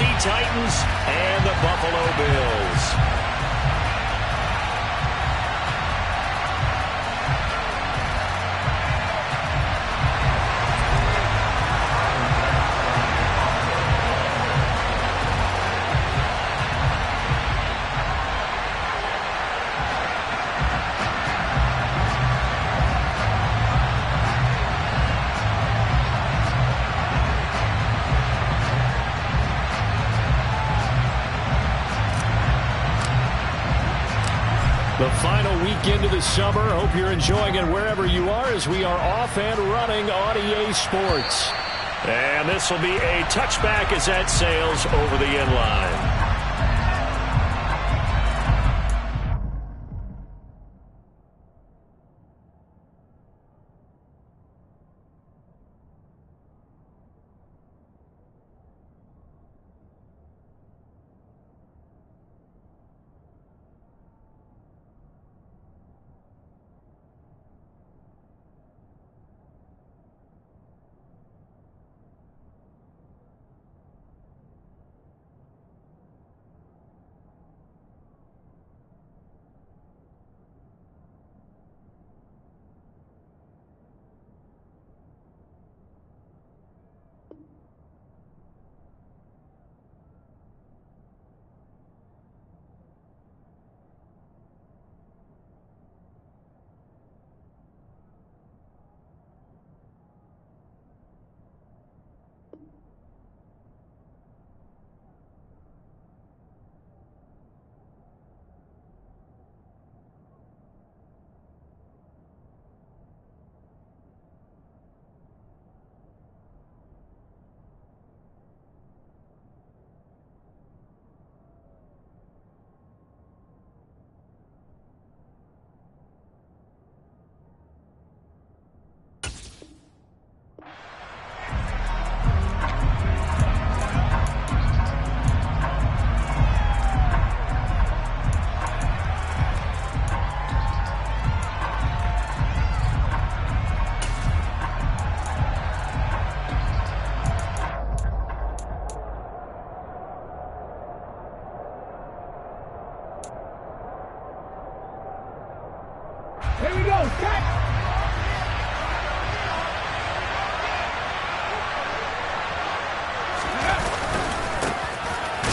Tennessee Titans and the Buffalo Bills. The final weekend of the summer. Hope you're enjoying it wherever you are as we are off and running on EA Sports. And this will be a touchback as that sails over the end line.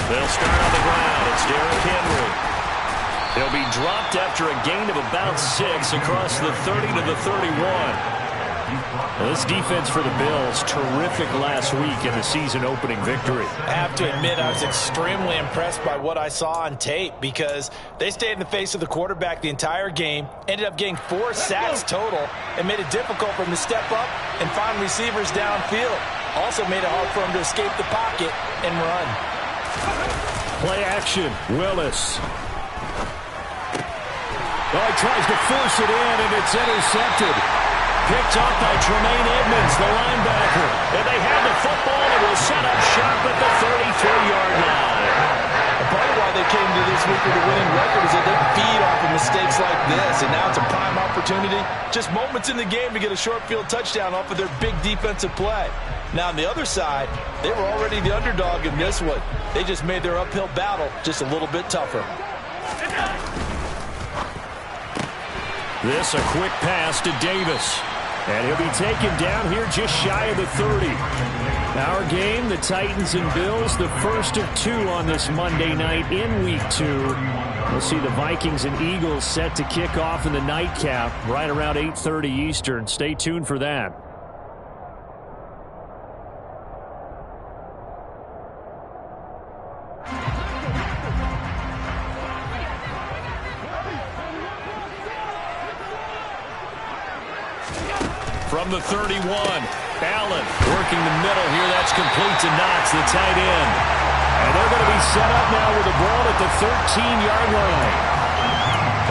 They'll start on the ground. It's Derrick Henry. He'll be dropped after a gain of about 6 across the 30 to the 31. Well, this defense for the Bills, terrific last week in the season-opening victory. I have to admit, I was extremely impressed by what I saw on tape because they stayed in the face of the quarterback the entire game, ended up getting 4 sacks total, and made it difficult for him to step up and find receivers downfield. Also made it hard for him to escape the pocket and run. Play action, Willis. Oh, he tries to force it in, and it's intercepted. Picked up by Tremaine Edmonds, the linebacker. And they have the football and will set up shop at the 33-yard line. Part of why they came to this week with a winning record is that they feed off of mistakes like this, and now it's a prime opportunity. Just moments in the game to get a short field touchdown off of their big defensive play. Now, on the other side, they were already the underdog in this one. They just made their uphill battle just a little bit tougher. This a quick pass to Davis. And he'll be taken down here just shy of the 30. Our game, the Titans and Bills, the first of 2 on this Monday night in Week 2. We'll see the Vikings and Eagles set to kick off in the nightcap right around 8:30 Eastern. Stay tuned for that. From the 31, Allen working the middle here. That's complete to Knox, the tight end. And they're going to be set up now with the ball at the 13-yard line.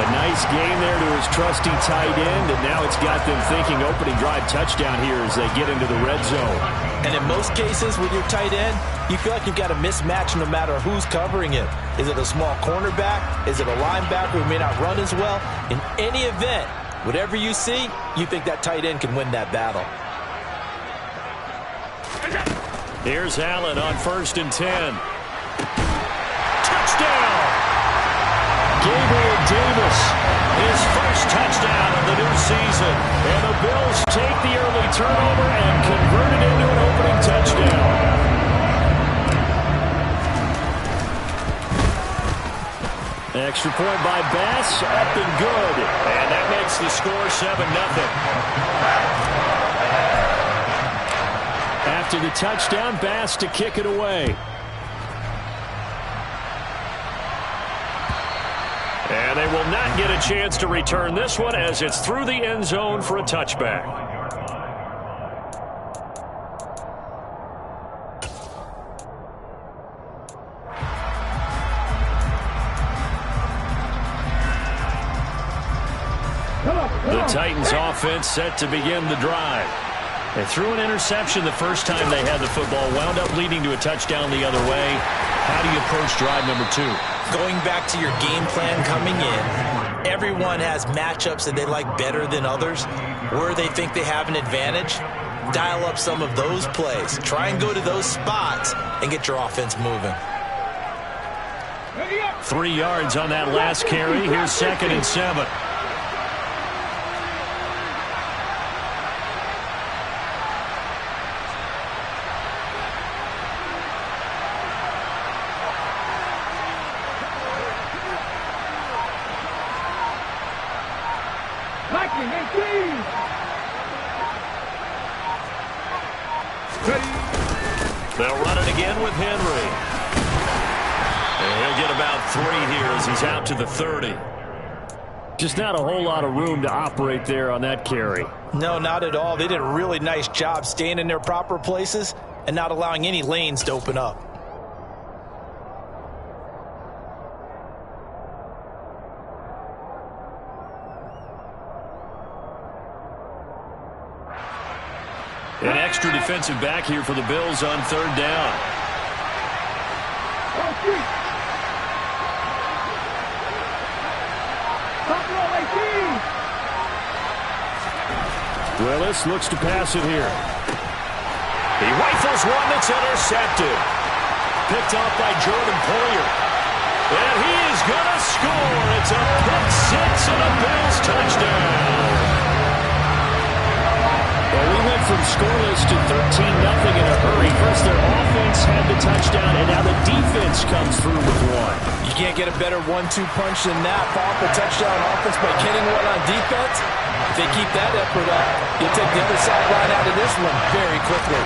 A nice gain there to his trusty tight end, and now it's got them thinking opening drive touchdown here as they get into the red zone. And in most cases with your tight end, you feel like you've got a mismatch no matter who's covering it. Is it a small cornerback? Is it a linebacker who may not run as well? In any event, whatever you see, you think that tight end can win that battle. Here's Allen on 1st and 10. Touchdown! Gabriel Davis, his first touchdown of the new season. And the Bills take the early turnover and convert it into an opening touchdown. Extra point by Bass, up and good. And that makes the score 7-0. After the touchdown, Bass to kick it away. And they will not get a chance to return this one as it's through the end zone for a touchback. The Titans offense set to begin the drive. They threw an interception the first time they had the football, wound up leading to a touchdown the other way. How do you approach drive number 2? Going back to your game plan coming in, everyone has matchups that they like better than others. Where they think they have an advantage, dial up some of those plays. Try and go to those spots and get your offense moving. 3 yards on that last carry. Here's 2nd and 7. They'll run it again with Henry. And he'll get about 3 here as he's out to the 30. Just not a whole lot of room to operate there on that carry. No, not at all. They did a really nice job staying in their proper places and not allowing any lanes to open up. An extra defensive back here for the Bills on 3rd down. Willis looks to pass it here. He rifles one that's intercepted. Picked off by Jordan Poyer. And he is going to score. It's a pick 6 and a Bills touchdown. Well, we went from scoreless to 13-0 in a hurry. First, their offense had the touchdown, and now the defense comes through with one. You can't get a better 1-2 punch than that. Off a touchdown offense by getting one on defense. If they keep that effort up, you'll take the other sideline out of this one very quickly.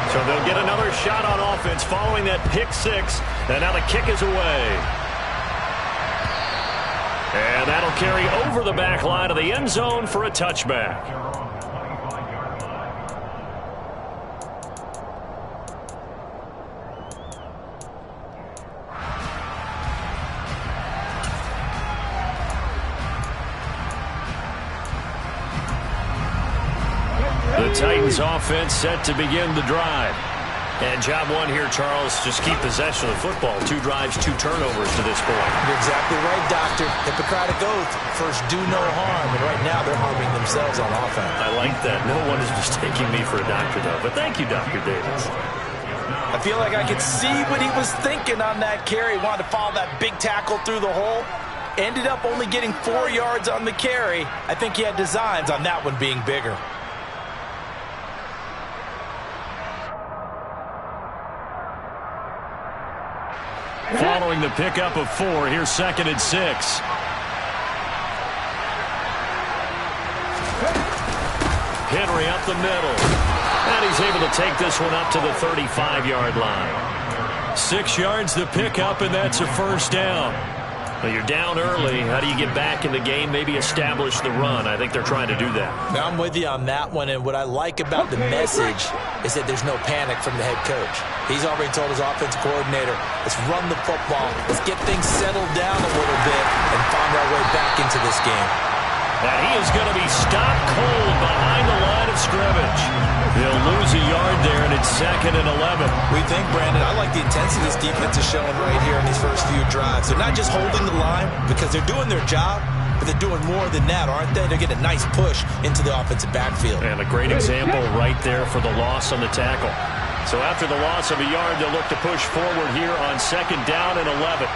So they'll get another shot on offense following that pick 6, and now the kick is away. And that'll carry over the back line of the end zone for a touchback. The Titans offense set to begin the drive. And job 1 here, Charles, just keep possession of the football. 2 drives, 2 turnovers to this point. You're exactly right, Doctor. Hippocratic oath, first do no harm. And right now they're harming themselves on offense. I like that. No one is mistaking me for a doctor, though. But thank you, Dr. Davis. I feel like I could see what he was thinking on that carry. He wanted to follow that big tackle through the hole. Ended up only getting 4 yards on the carry. I think he had designs on that one being bigger. Following the pickup of 4, here's 2nd and 6. Henry up the middle. And he's able to take this one up to the 35-yard line. 6 yards the pickup, and that's a first down. Well, you're down early. How do you get back in the game, maybe establish the run? I think they're trying to do that. Now, I'm with you on that one, and what I like about the message is that there's no panic from the head coach. He's already told his offensive coordinator, let's run the football, let's get things settled down a little bit and find our way back into this game. And he is going to be stopped cold behind the line of scrimmage. He'll lose a yard there, and it's 2nd and 11. We think, Brandon, I like the intensity this defense is showing right here in these first few drives. They're not just holding the line because they're doing their job, but they're doing more than that, aren't they? They're getting a nice push into the offensive backfield. And a great example right there for the loss on the tackle. So after the loss of a yard, they'll look to push forward here on 2nd down and 11.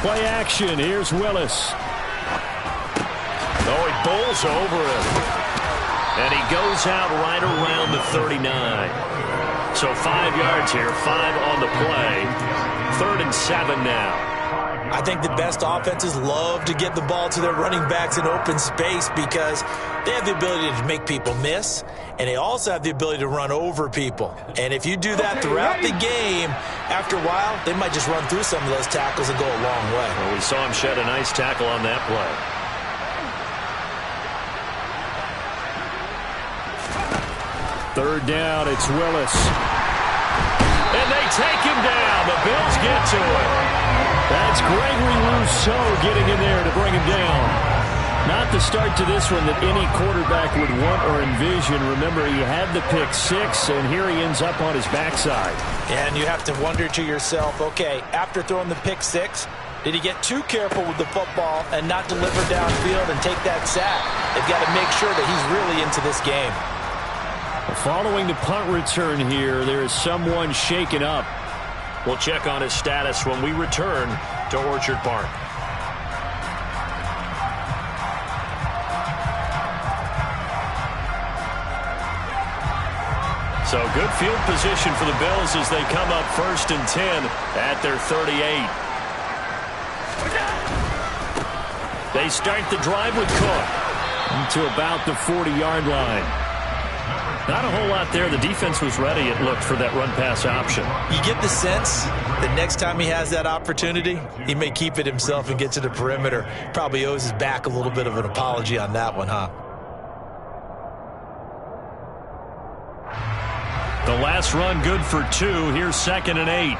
Play action. Here's Willis. Oh, he bowls over him. And he goes out right around the 39. So 5 yards here, 5 on the play. 3rd and 7 now. I think the best offenses love to get the ball to their running backs in open space because they have the ability to make people miss, and they also have the ability to run over people. And if you do that throughout the game, after a while, they might just run through some of those tackles and go a long way. Well, we saw him shed a nice tackle on that play. Third down, it's Willis. And they take him down. The Bills get to him. That's Gregory Rousseau getting in there to bring him down. Not the start to this one that any quarterback would want or envision. Remember, he had the pick 6, and here he ends up on his backside. And you have to wonder to yourself, okay, after throwing the pick 6, did he get too careful with the football and not deliver downfield and take that sack? They've got to make sure that he's really into this game. Following the punt return here, there is someone shaken up. We'll check on his status when we return to Orchard Park. So good field position for the Bills as they come up 1st and 10 at their 38. They start the drive with Cook to about the 40-yard line. Not a whole lot there. The defense was ready, it looked, for that run-pass option. You get the sense that next time he has that opportunity, he may keep it himself and get to the perimeter. Probably owes his back a little bit of an apology on that one, huh? The last run good for 2. Here's 2nd and 8.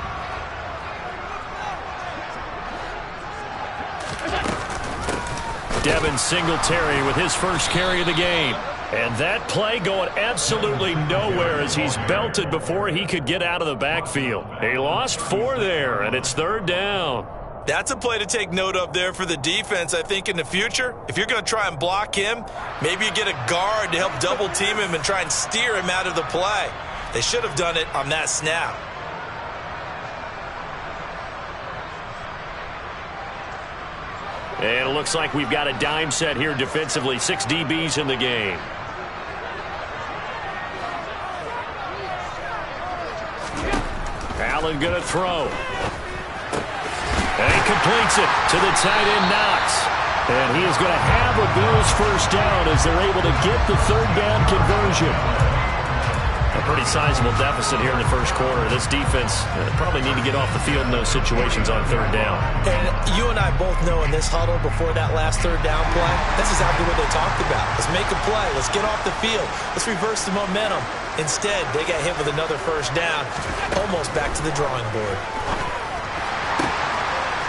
Devin Singletary with his first carry of the game. And that play going absolutely nowhere as he's belted before he could get out of the backfield. He lost 4 there, and it's 3rd down. That's a play to take note of there for the defense, I think, in the future. If you're going to try and block him, maybe you get a guard to help double team him and try and steer him out of the play. They should have done it on that snap. And it looks like we've got a dime set here defensively. 6 DBs in the game. Allen going to throw. And he completes it to the tight end, Knox. And he is going to have a Bills first down as they're able to get the 3rd down conversion. A pretty sizable deficit here in the first quarter. This defense probably need to get off the field in those situations on 3rd down. And you and I both know in this huddle before that last 3rd down play, that's exactly what they talked about. Let's make a play. Let's get off the field. Let's reverse the momentum. Instead, they got hit with another first down, almost back to the drawing board.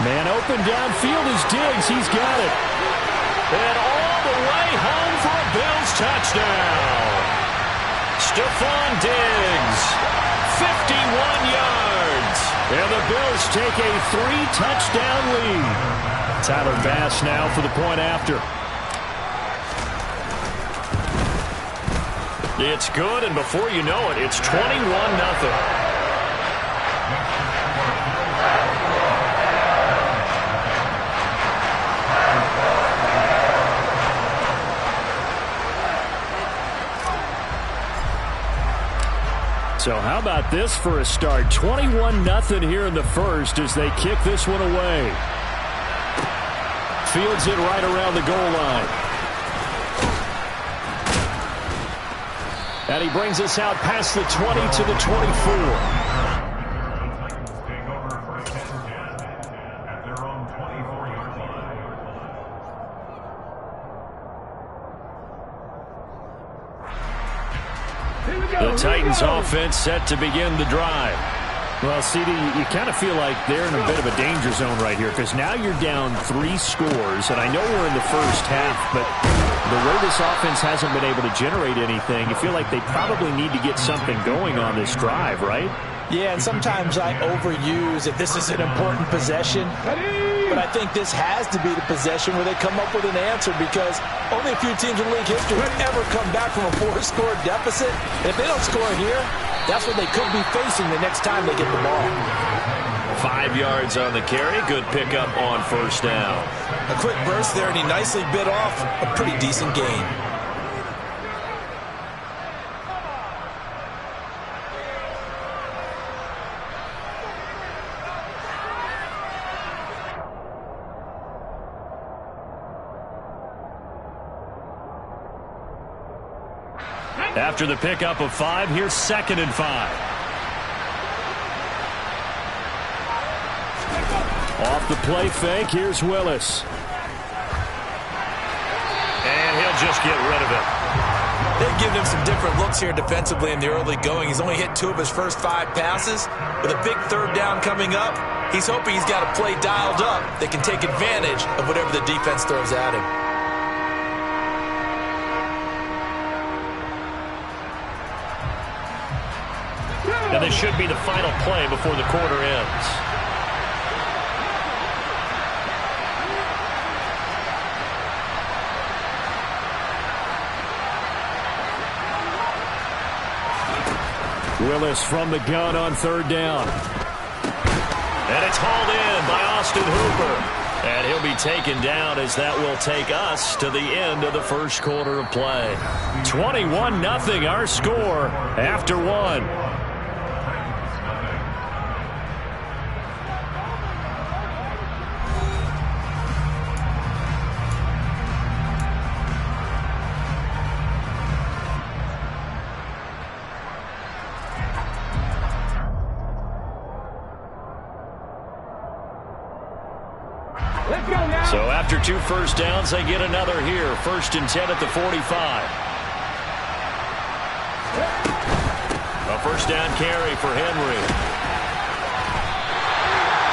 Man open downfield is Diggs. He's got it. And all the way home for a Bills touchdown. Stephon Diggs, 51 yards. And the Bills take a 3-touchdown lead. Tyler Bass now for the point after. It's good, and before you know it, it's 21-0. So how about this for a start? 21-0 here in the first as they kick this one away. Fields it right around the goal line. And he brings us out past the 20 to the 24. The Titans offense set to begin the drive. Well, CD, you kind of feel like they're in a bit of a danger zone right here because now you're down 3 scores, and I know we're in the first half, but the way this offense hasn't been able to generate anything, you feel like they probably need to get something going on this drive, right? Yeah, and sometimes I overuse if this is an important possession. But but I think this has to be the possession where they come up with an answer, because only a few teams in league history have ever come back from a 4-score deficit. And if they don't score here, that's what they could be facing the next time they get the ball. 5 yards on the carry. Good pickup on first down. A quick burst there, and he nicely bit off a pretty decent gain. After the pickup of 5, here's 2nd and 5. Off the play fake, here's Willis. And he'll just get rid of it. They've given him some different looks here defensively in the early going. He's only hit 2 of his first 5 passes. With a big 3rd down coming up, he's hoping he's got a play dialed up that can take advantage of whatever the defense throws at him. And this should be the final play before the quarter ends. Willis from the gun on 3rd down. And it's hauled in by Austin Hooper. And he'll be taken down as that will take us to the end of the first quarter of play. 21-0 our score after 1. So after 2 first downs, they get another here. 1st and 10 at the 45. A first down carry for Henry.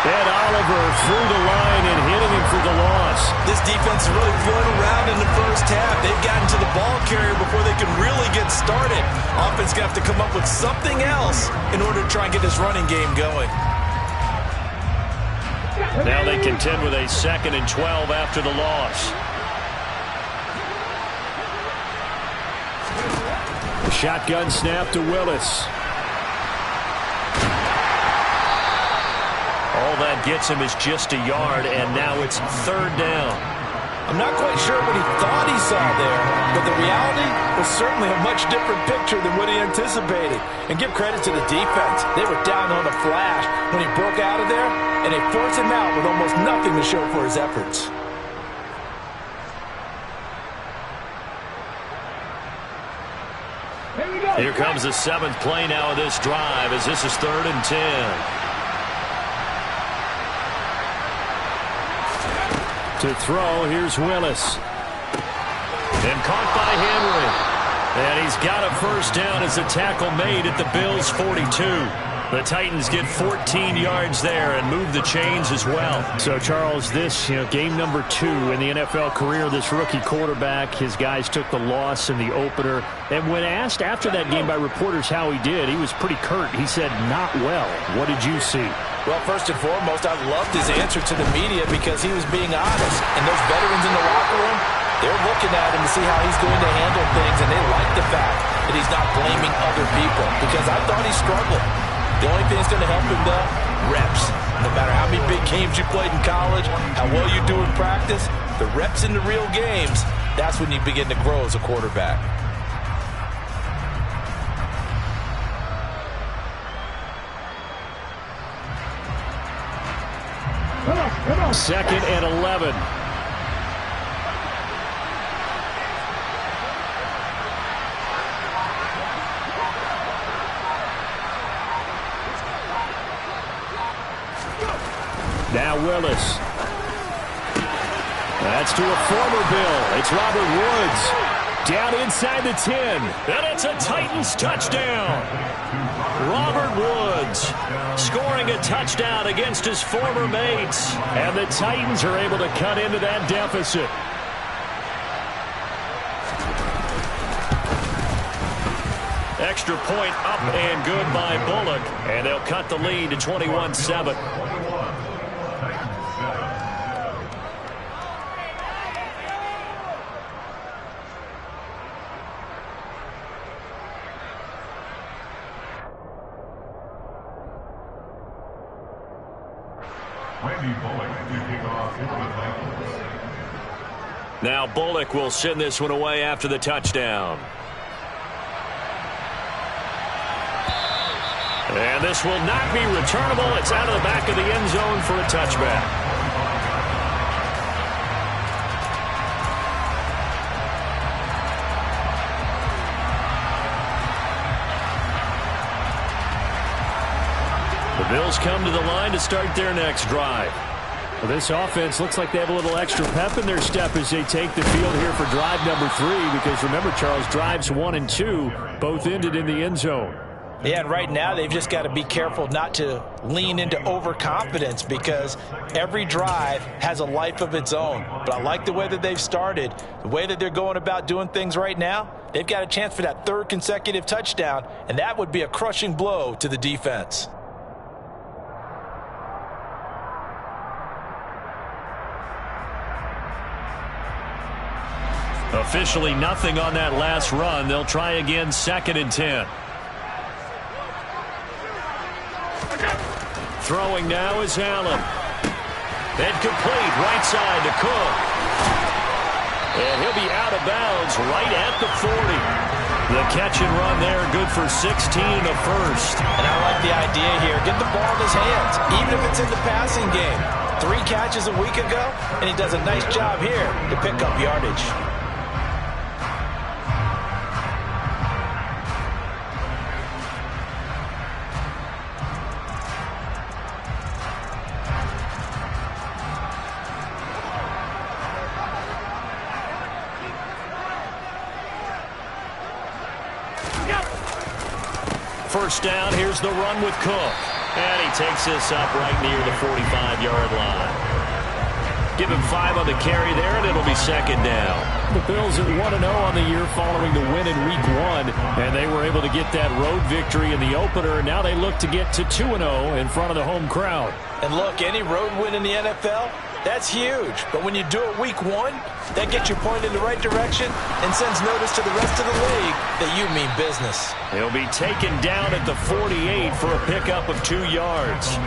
And Oliver through the line and hitting him for the loss. This defense is really floating around in the first half. They've gotten to the ball carrier before they can really get started. Offense going to have to come up with something else in order to try and get this running game going. Now they contend with a 2nd and 12 after the loss. Shotgun snap to Willis. All that gets him is just a yard, and now it's 3rd down. I'm not quite sure what he thought he saw there, but the reality was certainly a much different picture than what he anticipated. And give credit to the defense. They were down on a flash when he broke out of there, and they forced him out with almost nothing to show for his efforts. Here comes the 7th play now of this drive, as this is 3rd and 10. To throw, here's Willis. And caught by Henry. And he's got a first down as a tackle made at the Bills' 42. The Titans get 14 yards there and move the chains as well. So, Charles, this game number 2 in the NFL career, this rookie quarterback, his guys took the loss in the opener. And when asked after that game by reporters how he did, he was pretty curt. He said, not well. What did you see? Well, first and foremost, I loved his answer to the media because he was being honest. And those veterans in the locker room, they're looking at him to see how he's going to handle things, and they like the fact that he's not blaming other people, because I thought he struggled. The only thing that's going to help him, though, reps. No matter how many big games you played in college, how well you do in practice, the reps in the real games, that's when you begin to grow as a quarterback. Come on. 2nd and 11. Now Willis. That's to a former Bill. It's Robert Woods. Down inside the 10. And it's a Titans touchdown. Robert Woods scoring a touchdown against his former mates. And the Titans are able to cut into that deficit. Extra point up and good by Bullock. And they'll cut the lead to 21-7. Now Bullock will send this one away after the touchdown. And this will not be returnable. It's out of the back of the end zone for a touchback. The Bills come to the line to start their next drive. Well, this offense looks like they have a little extra pep in their step as they take the field here for drive number 3, because remember, Charles, drives 1 and 2 both ended in the end zone. Yeah, and right now they've just got to be careful not to lean into overconfidence, because every drive has a life of its own. But I like the way that they've started, the way that they're going about doing things right now. They've got a chance for that 3rd consecutive touchdown, and that would be a crushing blow to the defense. Officially nothing on that last run. They'll try again, 2nd and 10. Throwing now is Allen. Incomplete, right side to Cook. And he'll be out of bounds right at the 40. The catch and run there, good for 16 and a first. And I like the idea here. Get the ball in his hands, even if it's in the passing game. 3 catches a week ago, and he does a nice job here to pick up yardage. First down, here's the run with Cook. And he takes this up right near the 45-yard line. Give him 5 on the carry there, and it'll be 2nd down. The Bills are 1-0 on the year following the win in Week 1, and they were able to get that road victory in the opener, and now they look to get to 2-0 in front of the home crowd. And look, any road win in the NFL, that's huge. But when you do it Week 1, that gets you pointed in the right direction and sends notice to the rest of the league that you mean business. He'll be taken down at the 48 for a pickup of 2 yards.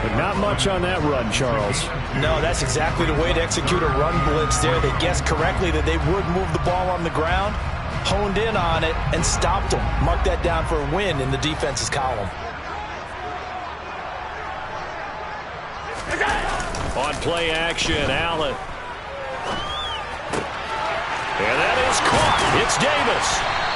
But not much on that run, Charles. No, that's exactly the way to execute a run blitz there. They guessed correctly that they would move the ball on the ground, honed in on it, and stopped them. Mark that down for a win in the defense's column. On play action, Allen. And that is caught. It's Davis.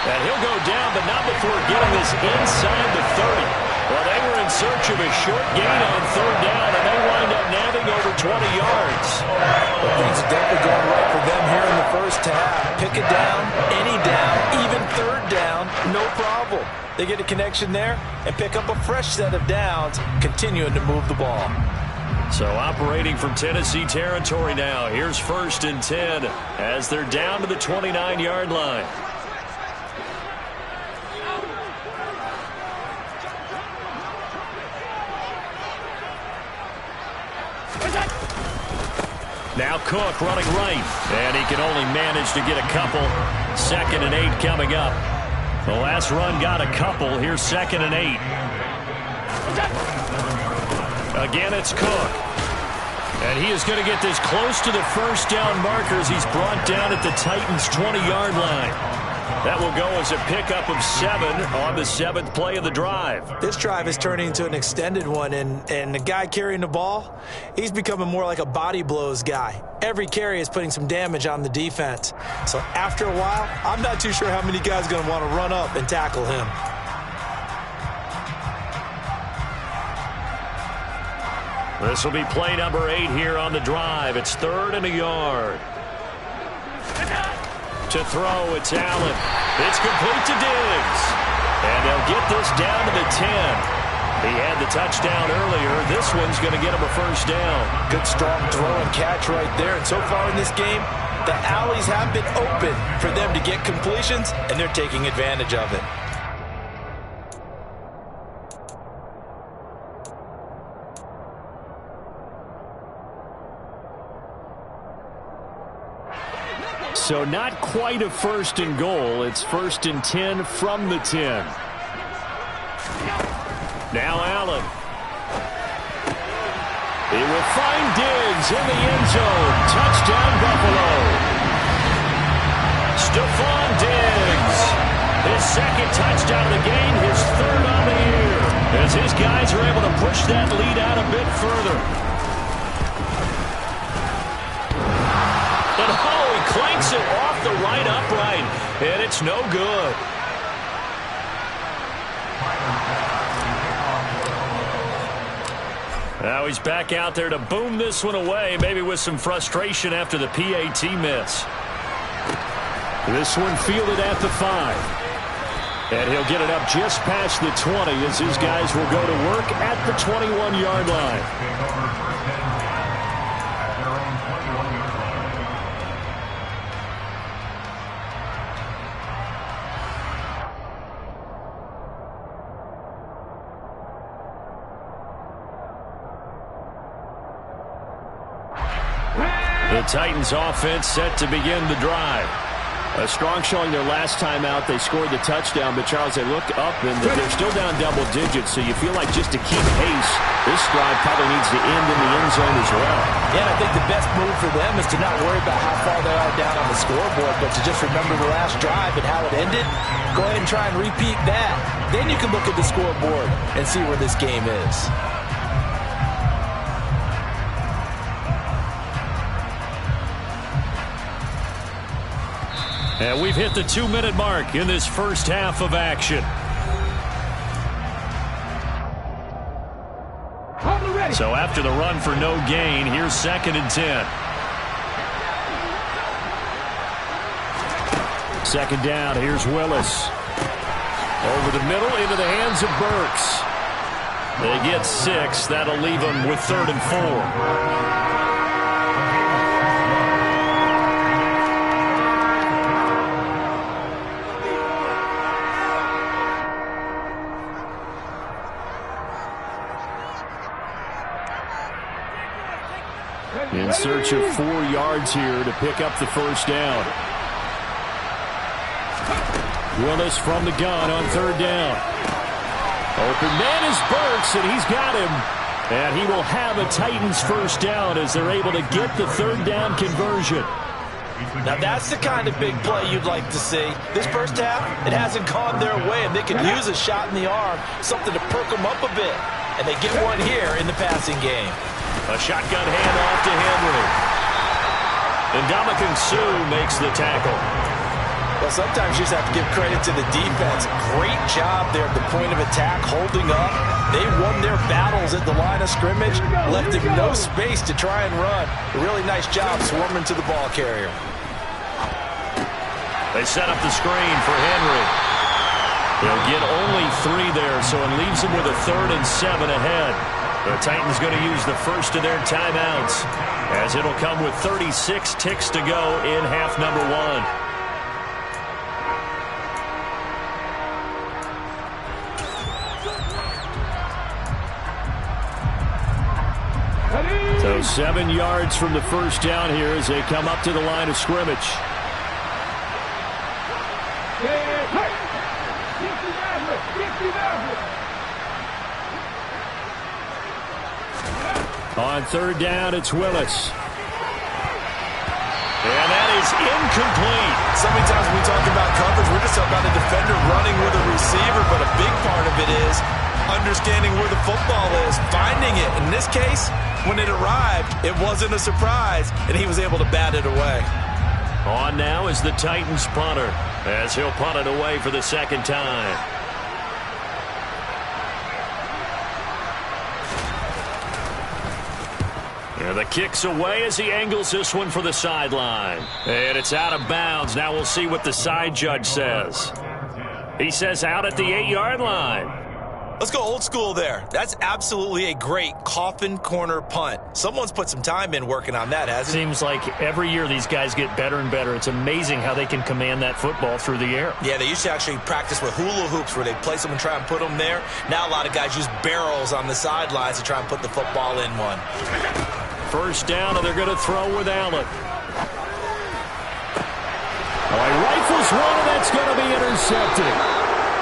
And he'll go down, but not before getting this inside the 30. Well, they were in search of a short gain on 3rd down, and they wind up nabbing over 20 yards. Well, things are definitely going right for them here in the first half. Pick it down, any down, even 3rd down, no problem. They get a connection there and pick up a fresh set of downs, continuing to move the ball. So operating from Tennessee territory now. Here's 1st and 10 as they're down to the 29-yard line. Now Cook running right, and he can only manage to get a couple. 2nd and 8 coming up. The last run got a couple. Here's 2nd and 8. Again, it's Cook. And he is going to get this close to the 1st down markers. He's brought down at the Titans' 20-yard line. That will go as a pickup of 7 on the 7th play of the drive. This drive is turning into an extended one, and the guy carrying the ball, he's becoming more like a body blows guy. Every carry is putting some damage on the defense. So after a while, I'm not too sure how many guys are going to want to run up and tackle him. This will be play number 8 here on the drive. It's 3rd and a yard. To throw, it's Allen. It's complete to Diggs. And they'll get this down to the 10. He had the touchdown earlier. This one's going to get him a 1st down. Good, strong throw and catch right there. And so far in this game, the alleys have been open for them to get completions, and they're taking advantage of it. So not quite a 1st and goal. It's 1st and 10 from the 10. Now Allen. He will find Diggs in the end zone. Touchdown, Buffalo. Stephon Diggs. His second touchdown of the game, his third on the year. As his guys are able to push that lead out a bit further. And he clanks it off the right upright. And it's no good. Now he's back out there to boom this one away, maybe with some frustration after the PAT miss. This one fielded at the 5. And he'll get it up just past the 20 as his guys will go to work at the 21-yard line. The Titans offense set to begin the drive. A strong showing their last time out. They scored the touchdown, but Charles, they looked up and they're still down double digits, so you feel like just to keep pace, this drive probably needs to end in the end zone as well. Yeah, I think the best move for them is to not worry about how far they are down on the scoreboard, but to just remember the last drive and how it ended. Go ahead and try and repeat that. Then you can look at the scoreboard and see where this game is. And we've hit the 2-minute mark in this first half of action. So after the run for no gain, here's 2nd and 10. Second down, here's Willis. Over the middle into the hands of Burks. They get 6. That'll leave them with 3rd and 4. In search of 4 yards here to pick up the first down. Willis from the gun on 3rd down. Open man is Burks, and he's got him. And he will have a Titans first down as they're able to get the 3rd down conversion. Now that's the kind of big play you'd like to see. This first half, it hasn't gone their way, and they could use a shot in the arm, something to perk them up a bit. And they get one here in the passing game. A shotgun handoff to Henry. And Ndamukong Suh makes the tackle. Well, sometimes you just have to give credit to the defense. Great job there at the point of attack, holding up. They won their battles at the line of scrimmage, left him no space to try and run. A really nice job swarming to the ball carrier. They set up the screen for Henry. They'll get only 3 there, so it leaves them with a 3rd and 7 ahead. The Titans going to use the first of their timeouts, as it'll come with 36 ticks to go in half number 1. So 7 yards from the first down here as they come up to the line of scrimmage. On 3rd down, it's Willis. And that is incomplete. So many times when we talk about coverage, we're just talking about a defender running with a receiver, but a big part of it is understanding where the football is, finding it. In this case, when it arrived, it wasn't a surprise, and he was able to bat it away. On now is the Titans punter, as he'll punt it away for the 2nd time. And the kick's away as he angles this one for the sideline. And it's out of bounds. Now we'll see what the side judge says. He says out at the 8-yard line. Let's go old school there. That's absolutely a great coffin corner punt. Someone's put some time in working on that, hasn't he? Seems like every year these guys get better and better. It's amazing how they can command that football through the air. Yeah, they used to actually practice with hula hoops where they place them and try and put them there. Now a lot of guys use barrels on the sidelines to try and put the football in one. First down, and they're going to throw with Allen. Oh, he rifles one, and that's going to be intercepted.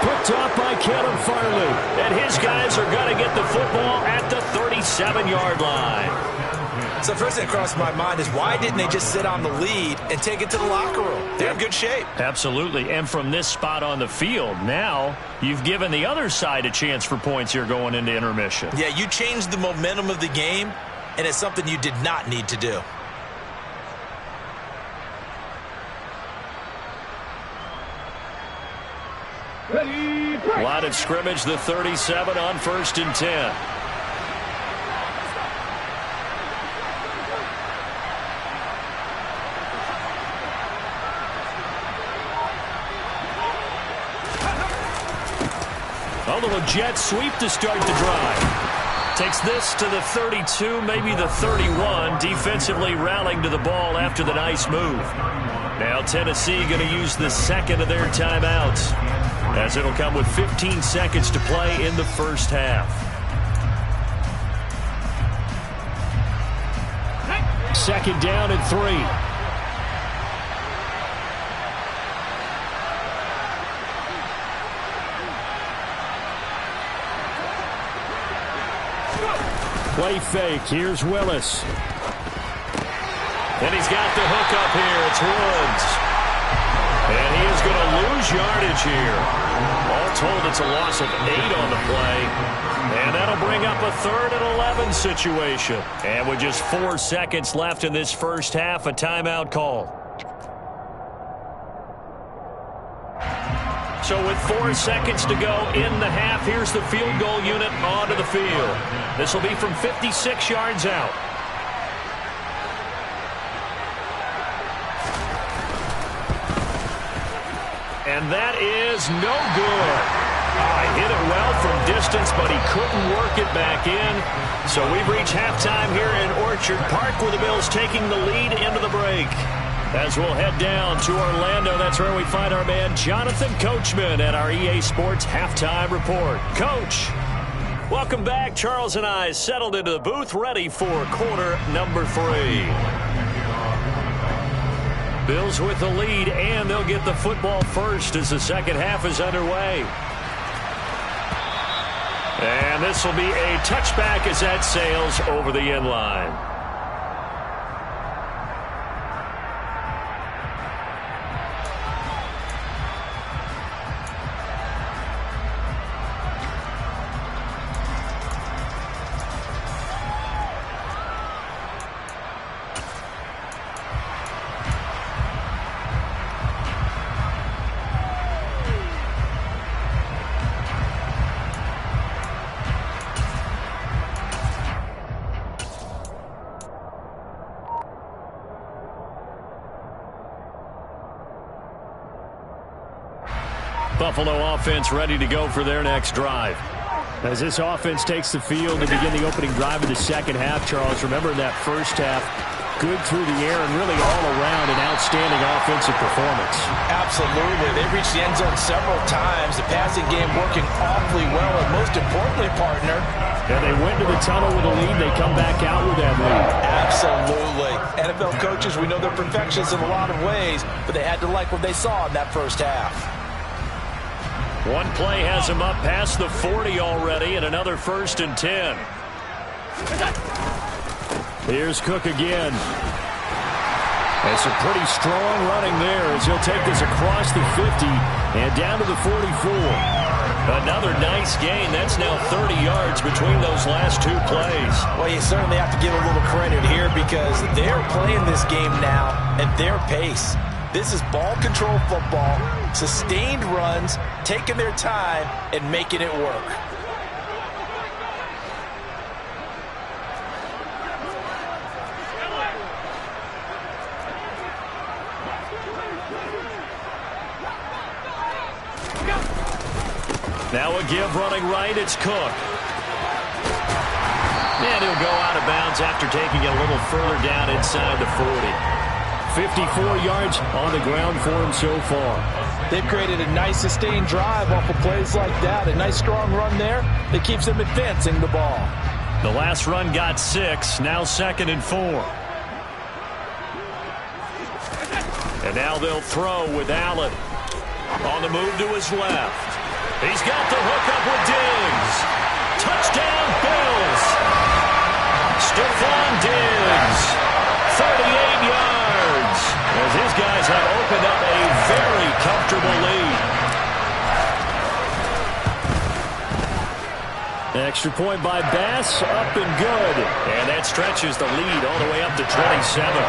Picked up by Caleb Farley. And his guys are going to get the football at the 37-yard line. So first thing that crossed my mind is why didn't they just sit on the lead and take it to the locker room? They're in good shape. Absolutely. And from this spot on the field, now you've given the other side a chance for points here going into intermission. Yeah, you changed the momentum of the game, and it's something you did not need to do. Line of scrimmage, the 37 on 1st and 10. A little jet sweep to start the drive. Takes this to the 32, maybe the 31. Defensively rallying to the ball after the nice move. Now Tennessee going to use the second of their timeouts, as it'll come with 15 seconds to play in the first half. Second down and 3. Play fake. Here's Willis. And he's got the hook up here. It's Woods. And he is going to lose yardage here. All told, it's a loss of 8 on the play. And that'll bring up a 3rd and 11 situation. And with just 4 seconds left in this first half, a timeout call. So with 4 seconds to go in the half, here's the field goal unit onto the field. This will be from 56 yards out. And that is no good. Hit it well from distance, but he couldn't work it back in. So we've reached halftime here in Orchard Park, where the Bills taking the lead into the break. As we'll head down to Orlando, that's where we find our man Jonathan Coachman at our EA Sports Halftime Report. Coach, welcome back. Charles and I settled into the booth, ready for quarter number 3. Bills with the lead, and they'll get the football first as the second half is underway. And this will be a touchback as that sails over the end line. Buffalo offense ready to go for their next drive. As this offense takes the field to begin the opening drive of the second half, Charles, remember in that first half, good through the air and really all around an outstanding offensive performance. Absolutely. They reached the end zone several times. The passing game working awfully well, and most importantly, partner, and they went to the tunnel with a lead. They come back out with that lead. Absolutely. NFL coaches, we know they're perfectionists in a lot of ways, but they had to like what they saw in that first half. One play has him up past the 40 already, and another 1st and 10. Here's Cook again. And some pretty strong running there as he'll take this across the 50 and down to the 44. Another nice gain. That's now 30 yards between those last 2 plays. Well, you certainly have to give a little credit here because they're playing this game now at their pace. This is ball control football, sustained runs, taking their time, and making it work. Now a give running right, it's Cook. And he'll go out of bounds after taking it a little further down inside the 40. 54 yards on the ground for him so far. They've created a nice sustained drive off of plays like that. A nice strong run there that keeps them advancing the ball. The last run got 6, now 2nd and 4. And now they'll throw with Allen. On the move to his left. He's got the hookup with Diggs. Touchdown, Bills. Stephon Diggs, 38 yards, as his guys have opened up a very comfortable lead. Extra point by Bass, up and good. And that stretches the lead all the way up to 27.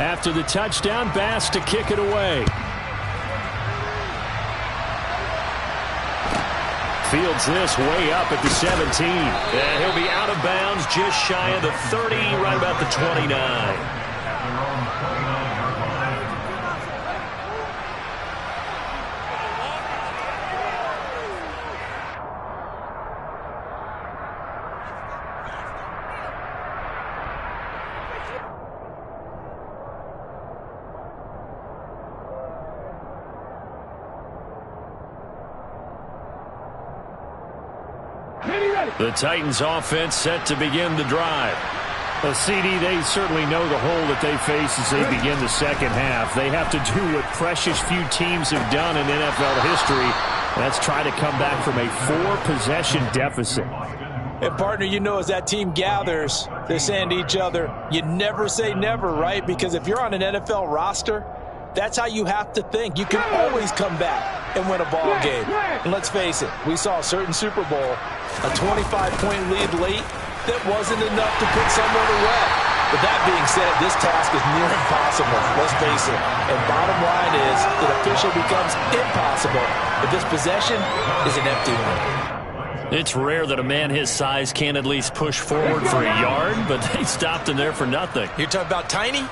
After the touchdown, Bass to kick it away. Fields this way up at the 17. And he'll be out of bounds just shy of the 30, right about the 29. The Titans offense set to begin the drive. CD, they certainly know the hole that they face as they begin the second half. They have to do what precious few teams have done in NFL history. That's try to come back from a 4-possession deficit. And, partner, you know as that team gathers, they're saying to each other, you never say never, right? Because if you're on an NFL roster, that's how you have to think. You can always come back and win a ball game. And let's face it, we saw a certain Super Bowl, a 25-point lead late, that wasn't enough to put someone away. But that being said, this task is near impossible, let's face it. And bottom line is, it officially becomes impossible if this possession is an empty one. It's rare that a man his size can't at least push forward for a yard, but they stopped him there for nothing. You're talking about Tiny?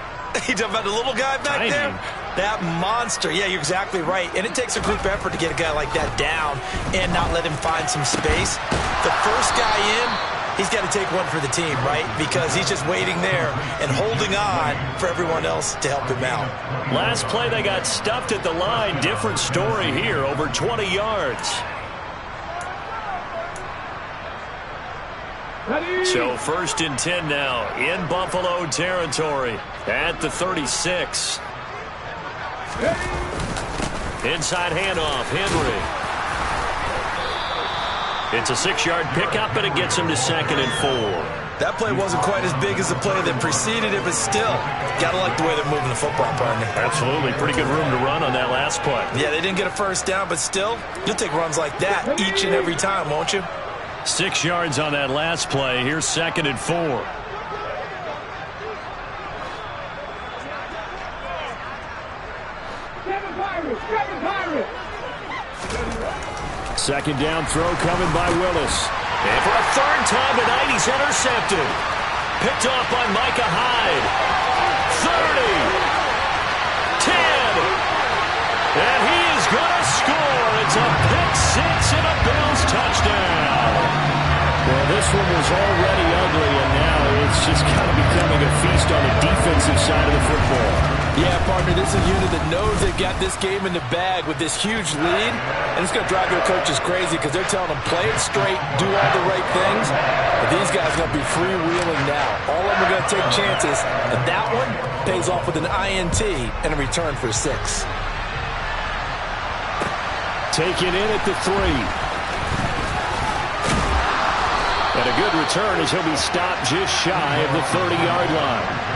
You talking about the little guy back Tiny. there? That monster. Yeah, you're exactly right. And it takes a group effort to get a guy like that down and not let him find some space. The first guy in, he's got to take one for the team, right? Because he's just waiting there and holding on for everyone else to help him out. Last play, they got stuffed at the line. Different story here, over 20 yards. So 1st and 10 now in Buffalo territory at the 36. Inside handoff, Henry. It's a 6-yard pickup, and it gets him to 2nd and 4. That play wasn't quite as big as the play that preceded it, but still, got to like the way they're moving the football, partner. Absolutely. Pretty good room to run on that last play. Yeah, they didn't get a first down, but still, you'll take runs like that each and every time, won't you? 6 yards on that last play. Here's 2nd and 4. Second down throw coming by Willis. And for a 3rd time tonight, he's intercepted. Picked off by Micah Hyde. 30. 10. And he is going to score. It's a pick six and a Bills touchdown. Well, this one was already ugly, and now it's just kind of becoming a feast on the defensive side of the football. Yeah, partner, this is a unit that knows they've got this game in the bag with this huge lead, and it's going to drive their coaches crazy because they're telling them, play it straight, do all the right things, but these guys are going to be freewheeling now. All of them are going to take chances, and that one pays off with an INT and a return for 6. Taken in at the 3. And a good return as he'll be stopped just shy of the 30-yard line.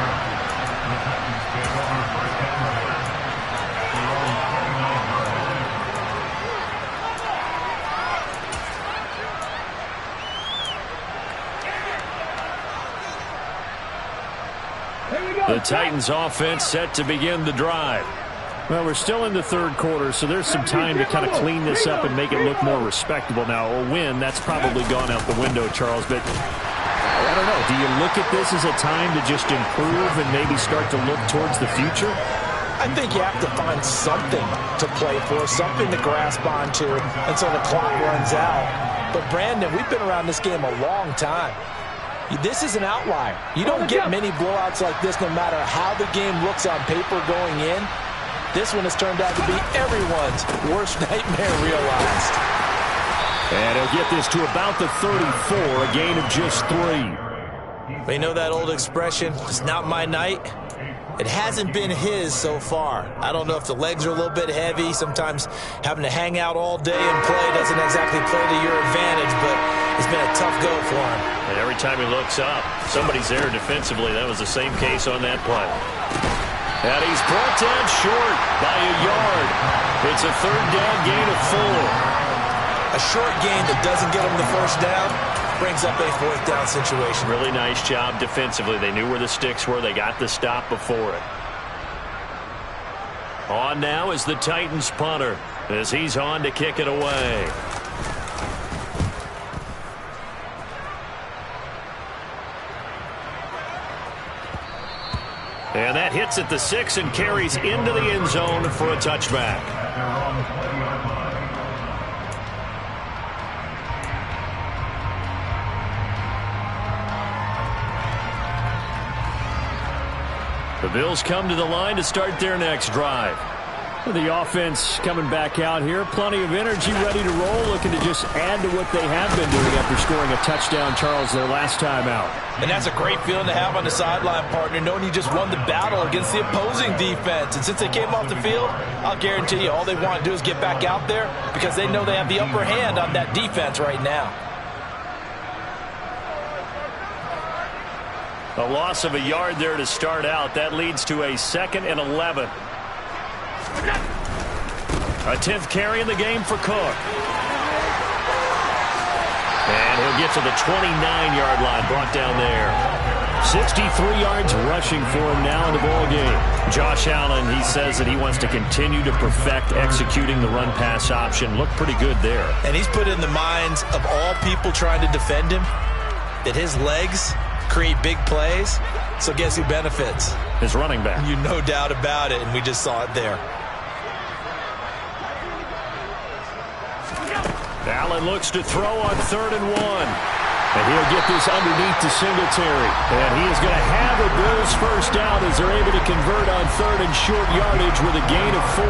The Titans offense set to begin the drive. Well, we're still in the 3rd quarter, so there's some time to kind of clean this up and make it look more respectable. Now, a win, that's probably gone out the window, Charles, but I don't know. Do you look at this as a time to just improve and maybe start to look towards the future? I think you have to find something to play for, something to grasp onto until the clock runs out. But, Brandon, we've been around this game a long time. This is an outlier. You don't get many blowouts like this no matter how the game looks on paper going in. This one has turned out to be everyone's worst nightmare realized. And he'll get this to about the 34, a gain of just 3. But you know that old expression, it's not my night? It hasn't been his so far. I don't know if the legs are a little bit heavy. Sometimes having to hang out all day and play doesn't exactly play to your advantage, but it's been a tough go for him. And every time he looks up, somebody's there defensively. That was the same case on that play. And he's brought down short by a yard. It's a third down gain of 4. A short gain that doesn't get him the first down brings up a fourth down situation. Really nice job defensively. They knew where the sticks were. They got the stop before it. On now is the Titans punter as he's on to kick it away. And that hits at the 6 and carries into the end zone for a touchback. The Bills come to the line to start their next drive. The offense coming back out here. Plenty of energy, ready to roll, looking to just add to what they have been doing after scoring a touchdown, Charles, their last time out. And that's a great feeling to have on the sideline, partner, knowing you just won the battle against the opposing defense. And since they came off the field, I'll guarantee you all they want to do is get back out there because they know they have the upper hand on that defense right now. A loss of a yard there to start out. That leads to a 2nd and 11. A 10th carry in the game for Cook. And he'll get to the 29-yard line, brought down there. 63 yards rushing for him now in the ball game. Josh Allen, he says that he wants to continue to perfect executing the run-pass option. Looked pretty good there. And he's put in the minds of all people trying to defend him that his legs create big plays. So guess who benefits? His running back. You no doubt about it, and we just saw it there. Allen looks to throw on 3rd and 1. And he'll get this underneath to Singletary. And he is going to have a Bills first down as they're able to convert on 3rd and short yardage with a gain of 4.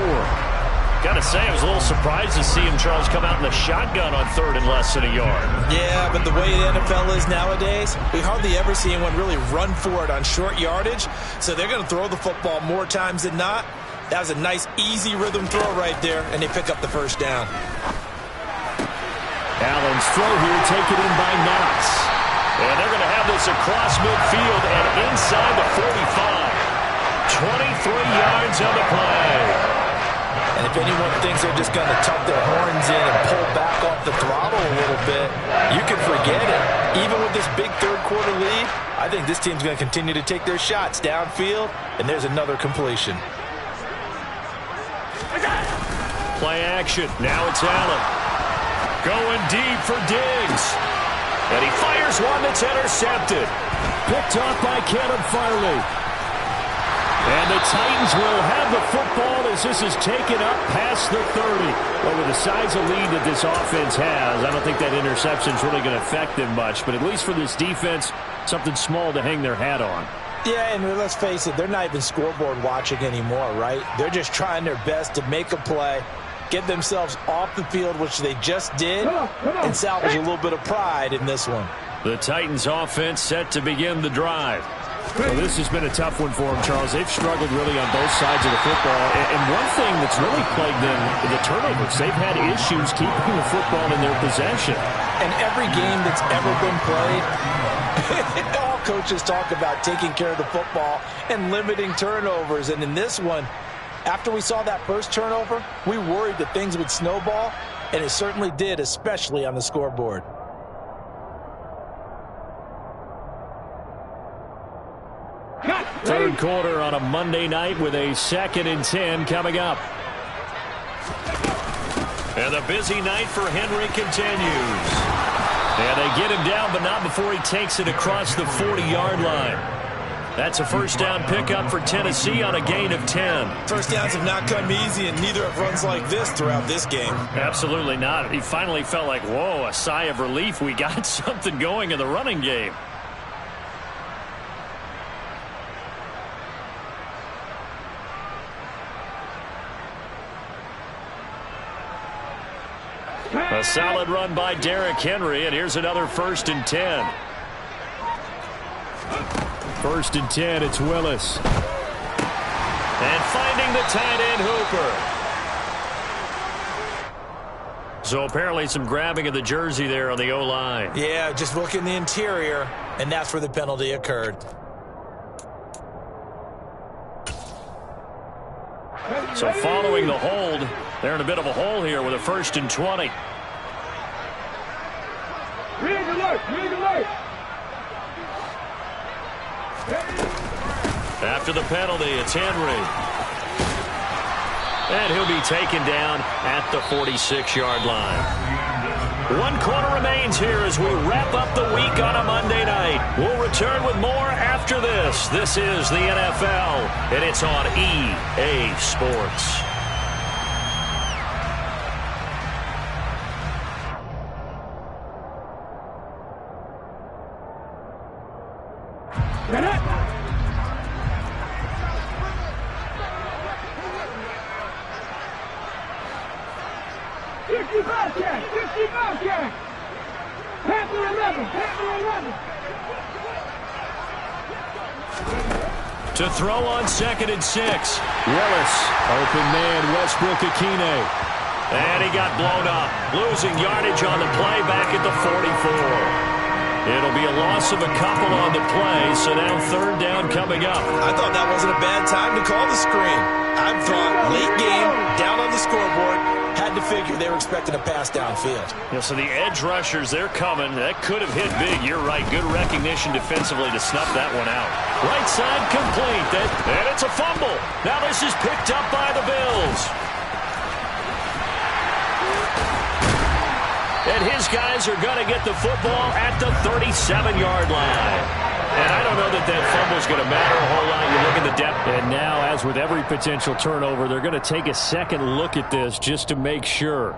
Got to say, I was a little surprised to see him, Charles, come out in the shotgun on 3rd and less than a yard. Yeah, but the way the NFL is nowadays, we hardly ever see anyone really run for it on short yardage. So they're going to throw the football more times than not. That was a nice, easy rhythm throw right there, and they pick up the first down. Allen's throw here taken in by Knox. And they're going to have this across midfield and inside the 45. 23 yards on the play. And if anyone thinks they're just going to tuck their horns in and pull back off the throttle a little bit, you can forget it. Even with this big third-quarter lead, I think this team's going to continue to take their shots downfield, and there's another completion. Play action. Now it's Allen. Going deep for Diggs. And he fires one that's intercepted. Picked off by Caleb Farley. And the Titans will have the football as this is taken up past the 30. Well, with the size of lead that this offense has, I don't think that interception is really going to affect them much. But at least for this defense, something small to hang their hat on. Yeah, and let's face it, they're not even scoreboard watching anymore, right? They're just trying their best to make a play, get themselves off the field, which they just did, and salvage a little bit of pride in this one. The Titans offense set to begin the drive. Well, this has been a tough one for them, Charles. They've struggled really on both sides of the football. And one thing that's really plagued them, the turnovers. They've had issues keeping the football in their possession. And every game that's ever been played, all coaches talk about taking care of the football and limiting turnovers. And in this one, after we saw that first turnover, we worried that things would snowball, and it certainly did, especially on the scoreboard. Third quarter on a Monday night with a 2nd and 10 coming up. And the busy night for Henry continues. And they get him down, but not before he takes it across the 40-yard line. That's a first down pickup for Tennessee on a gain of 10. First downs have not come easy, and neither have runs like this throughout this game. Absolutely not. He finally felt like, whoa, a sigh of relief. We got something going in the running game. A solid run by Derrick Henry, and here's another 1st and 10. First and 10, it's Willis. And finding the tight end Hooper. So apparently some grabbing of the jersey there on the O-line. Yeah, just look in the interior, and that's where the penalty occurred. So following the hold, they're in a bit of a hole here with a first and 20. After the penalty, it's Henry. And he'll be taken down at the 46-yard line. 1 quarter remains here as we wrap up the week on a Monday night. We'll return with more after this. This is the NFL, and it's on EA Sports. To throw on 2nd and 6. Willis, open man, Westbrook-Ikhine. And he got blown up, losing yardage on the play back at the 44. It'll be a loss of a couple on the play, so now 3rd down coming up. I thought that wasn't a bad time to call the screen. I thought late game, down on the scoreboard, had to figure they were expecting a pass downfield. Yeah, so the edge rushers, they're coming. That could have hit big. You're right. Good recognition defensively to snuff that one out. Right side complete. And it's a fumble. Now this is picked up by the Bills. And his guys are going to get the football at the 37-yard line. And I don't know that fumble's going to matter a whole lot. You look at the depth. And now, as with every potential turnover, they're going to take a second look at this just to make sure.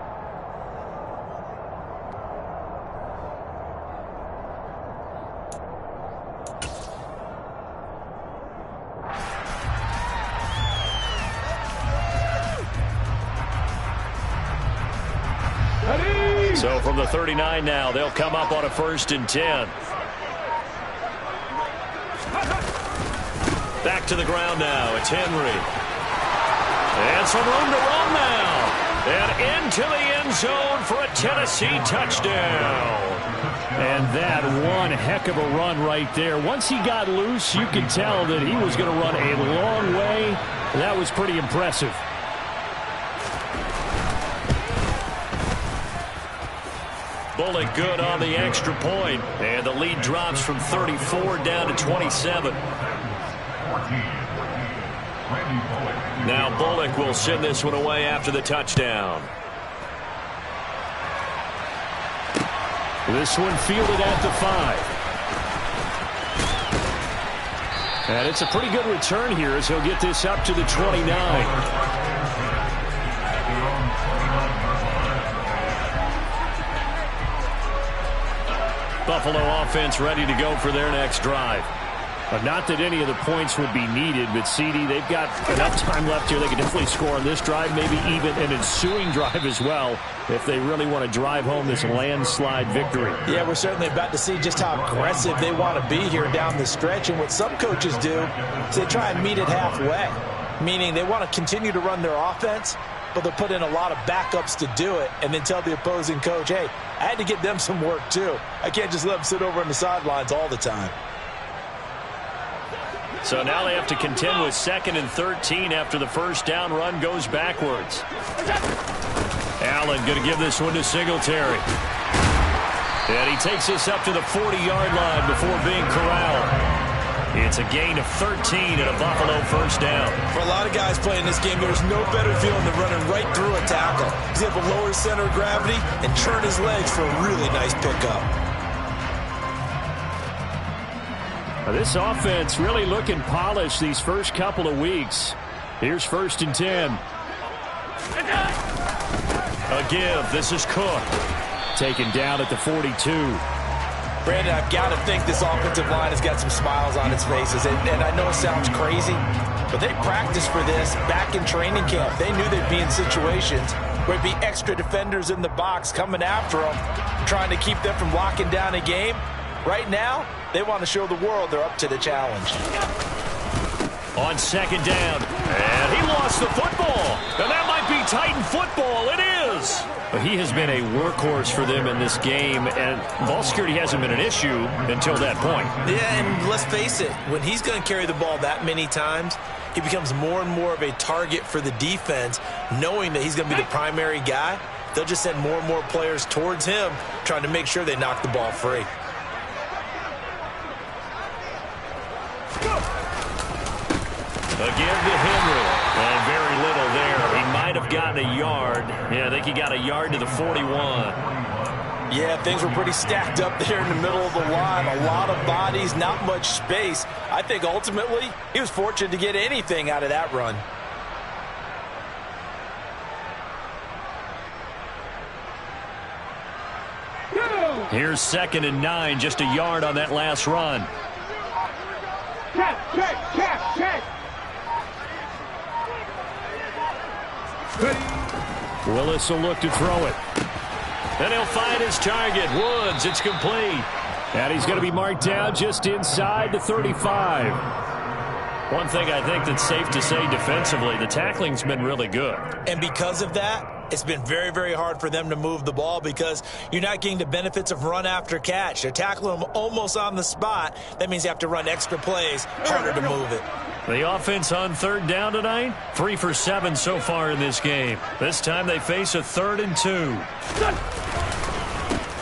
So from the 39 now, they'll come up on a 1st and 10. Back to the ground now. It's Henry. And some room to run now. And into the end zone for a Tennessee touchdown. And that one heck of a run right there. Once he got loose, you could tell that he was going to run a long way. That was pretty impressive. Bullock good on the extra point. And the lead drops from 34 down to 27. Now Bullock will send this one away after the touchdown. This one fielded at the 5. And it's a pretty good return here as he'll get this up to the 29. Buffalo offense ready to go for their next drive. Not that any of the points would be needed, but CD, they've got enough time left here. They can definitely score on this drive, maybe even an ensuing drive as well, if they really want to drive home this landslide victory. Yeah, we're certainly about to see just how aggressive they want to be here down the stretch. And what some coaches do is they try and meet it halfway, meaning they want to continue to run their offense, but they'll put in a lot of backups to do it and then tell the opposing coach, hey, I had to get them some work too. I can't just let them sit over on the sidelines all the time. So now they have to contend with 2nd and 13 after the first down run goes backwards. Allen going to give this one to Singletary. And he takes this up to the 40-yard line before being corralled. It's a gain of 13 and a Buffalo first down. For a lot of guys playing this game, there's no better feeling than running right through a tackle. He's able to lower his center of gravity and turn his legs for a really nice pickup. This offense really looking polished these first couple of weeks. Here's 1st and 10. A give. This is Cook. Taken down at the 42. Brandon, I've got to think this offensive line has got some smiles on its faces. And I know it sounds crazy, but they practiced for this back in training camp. They knew they'd be in situations where it'd be extra defenders in the box coming after them, trying to keep them from locking down a game. Right now, They want to show the world they're up to the challenge. On second down, and he lost the football. And that might be Titan football. It is. But he has been a workhorse for them in this game, and ball security hasn't been an issue until that point. Yeah, and let's face it, when he's going to carry the ball that many times, he becomes more and more of a target for the defense, knowing that he's going to be the primary guy. They'll just send more and more players towards him, trying to make sure they knock the ball free. Again to Henry, and very little there. He might have gotten a yard. Yeah, I think he got a yard to the 41. Yeah, things were pretty stacked up there in the middle of the line. A lot of bodies, not much space. I think ultimately he was fortunate to get anything out of that run. Here's 2nd and 9, just a yard on that last run. Check. Willis will look to throw it. And he'll find his target. Woods, it's complete. And he's going to be marked down just inside the 35. One thing I think that's safe to say defensively, the tackling's been really good. And because of that, it's been very, very hard for them to move the ball because you're not getting the benefits of run after catch. They're tackling them almost on the spot. That means you have to run extra plays, harder to move it. The offense on 3rd down tonight, 3 for 7 so far in this game. This time they face a 3rd and 2.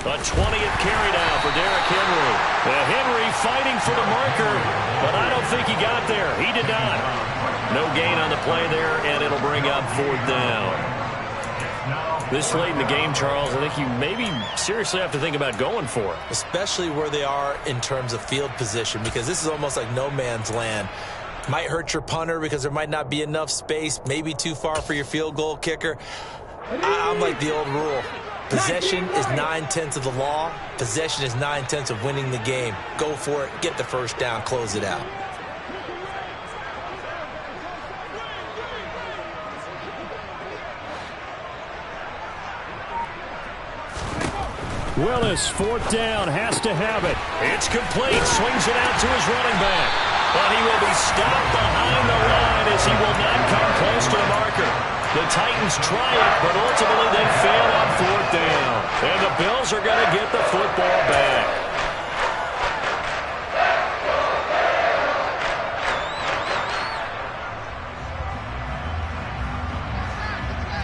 A 20th carry down for Derrick Henry. Henry fighting for the marker, but I don't think he got there. He did not. No gain on the play there, and it'll bring up 4th down. This late in the game, Charles, I think you maybe seriously have to think about going for it. Especially where they are in terms of field position, because this is almost like no man's land. Might hurt your punter because there might not be enough space, maybe too far for your field goal kicker. I'm like the old rule. Possession is 9/10 of the law. Possession is 9/10 of winning the game. Go for it, get the first down, close it out. Willis, 4th down, has to have it. It's complete, swings it out to his running back. But he will be stopped behind the line as he will not come close to the marker. The Titans try it, but ultimately they fail on 4th down. And the Bills are going to get the football back.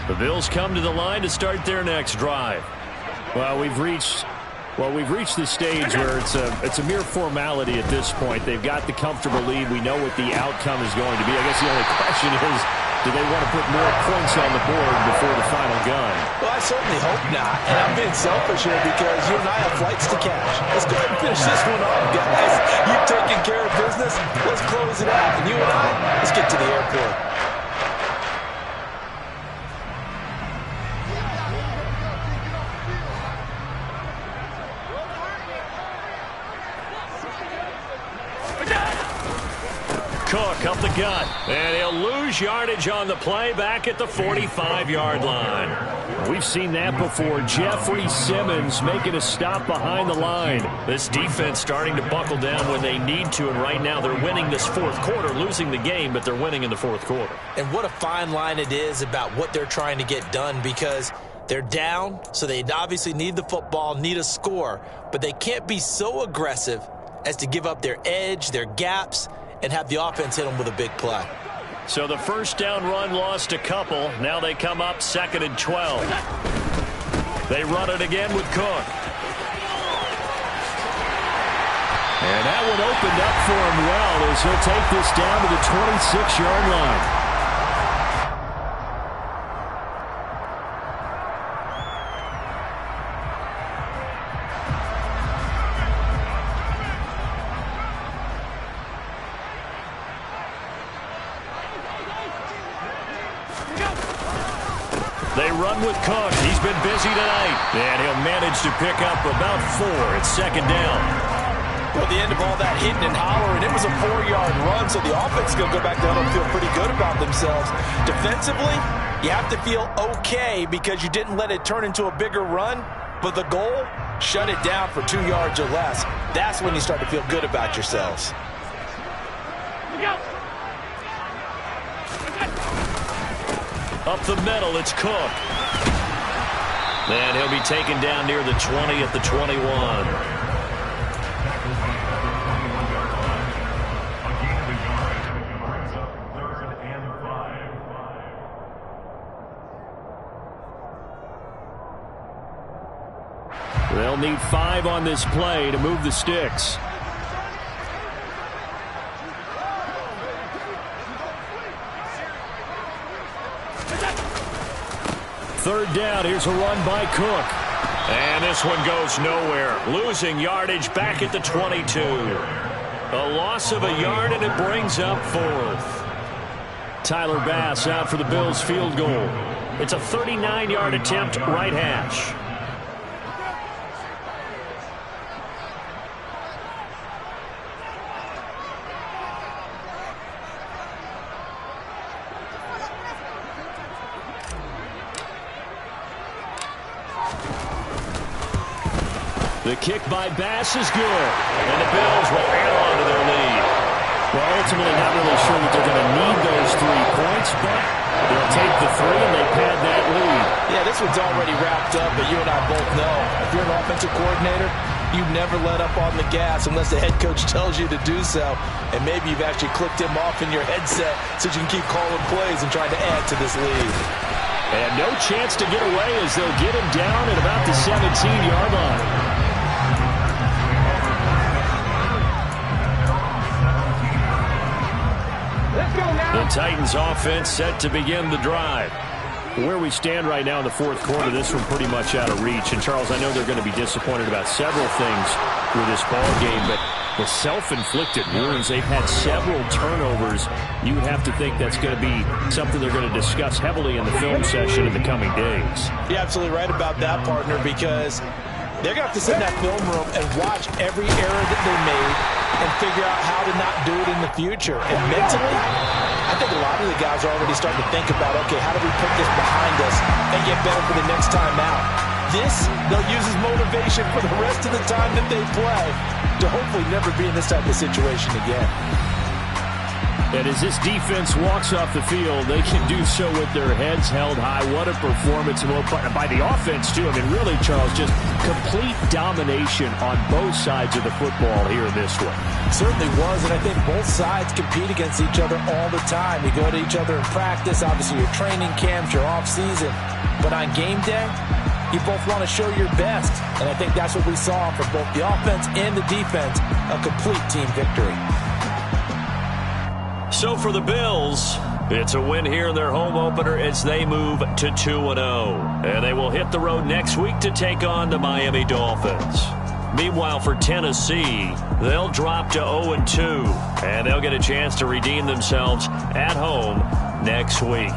The Bills come to the line to start their next drive. Well, we've reached the stage where it's a mere formality at this point. They've got the comfortable lead. We know what the outcome is going to be. I guess the only question is, do they want to put more points on the board before the final gun? Well, I certainly hope not. And I'm being selfish here because you and I have flights to catch. Let's go ahead and finish this one off, guys. You've taken care of business. Let's close it out. And you and I, let's get to the airport. Cook up the gut, and he'll lose yardage on the play back at the 45-yard line. We've seen that before. Jeffrey Simmons making a stop behind the line. This defense starting to buckle down when they need to, and right now they're winning this 4th quarter, losing the game, but they're winning in the 4th quarter. And what a fine line it is about what they're trying to get done, because they're down, so they obviously need the football, need a score, but they can't be so aggressive as to give up their edge, their gaps, and have the offense hit them with a big play. So the 1st down run lost a couple. Now they come up 2nd and 12. They run it again with Cook. And that one opened up for him well as he'll take this down to the 26-yard line. They run with Cook. He's been busy tonight. And he'll manage to pick up about 4 at 2nd down. Well, at the end of all that hitting and hollering, it was a 4-yard run, so the offense is going to go back down and feel pretty good about themselves. Defensively, you have to feel okay because you didn't let it turn into a bigger run, but the goal shut it down for 2 yards or less. That's when you start to feel good about yourselves. Up the middle, it's Cook. And he'll be taken down near the 20 at the 21. They'll need 5 on this play to move the sticks. Third down, here's a run by Cook. And this one goes nowhere. Losing yardage back at the 22. A loss of a yard, and it brings up 4th. Tyler Bass out for the Bills field goal. It's a 39-yard attempt, right hash. The kick by Bass is good, and the Bills will add on to their lead. Well, ultimately not really sure that they're going to need those 3 points, but they'll take the 3 and they pad that lead. Yeah, this one's already wrapped up, but you and I both know if you're an offensive coordinator, you never let up on the gas unless the head coach tells you to do so, and maybe you've actually clicked him off in your headset so you can keep calling plays and trying to add to this lead. And no chance to get away as they'll get him down at about the 17-yard line. The Titans offense set to begin the drive. Where we stand right now in the 4th quarter, this one pretty much out of reach. And, Charles, I know they're going to be disappointed about several things with this ball game, but the self-inflicted wounds, they've had several turnovers. You would have to think that's going to be something they're going to discuss heavily in the film session in the coming days. You're absolutely right about that, partner, because they're going to have to sit in that film room and watch every error that they made and figure out how to not do it in the future. And mentally, I think a lot of the guys are already starting to think about, okay, how do we put this behind us and get better for the next time out? This, they'll use as motivation for the rest of the time that they play to hopefully never be in this type of situation again. And as this defense walks off the field, they can do so with their heads held high. What a performance by the offense, too. I mean, really, Charles, just complete domination on both sides of the football here in this one. Certainly was, and I think both sides compete against each other all the time. You go to each other in practice, obviously your training camps, your off-season. But on game day, you both want to show your best. And I think that's what we saw from both the offense and the defense, a complete team victory. So for the Bills, it's a win here in their home opener as they move to 2-0. And they will hit the road next week to take on the Miami Dolphins. Meanwhile, for Tennessee, they'll drop to 0-2. And they'll get a chance to redeem themselves at home next week.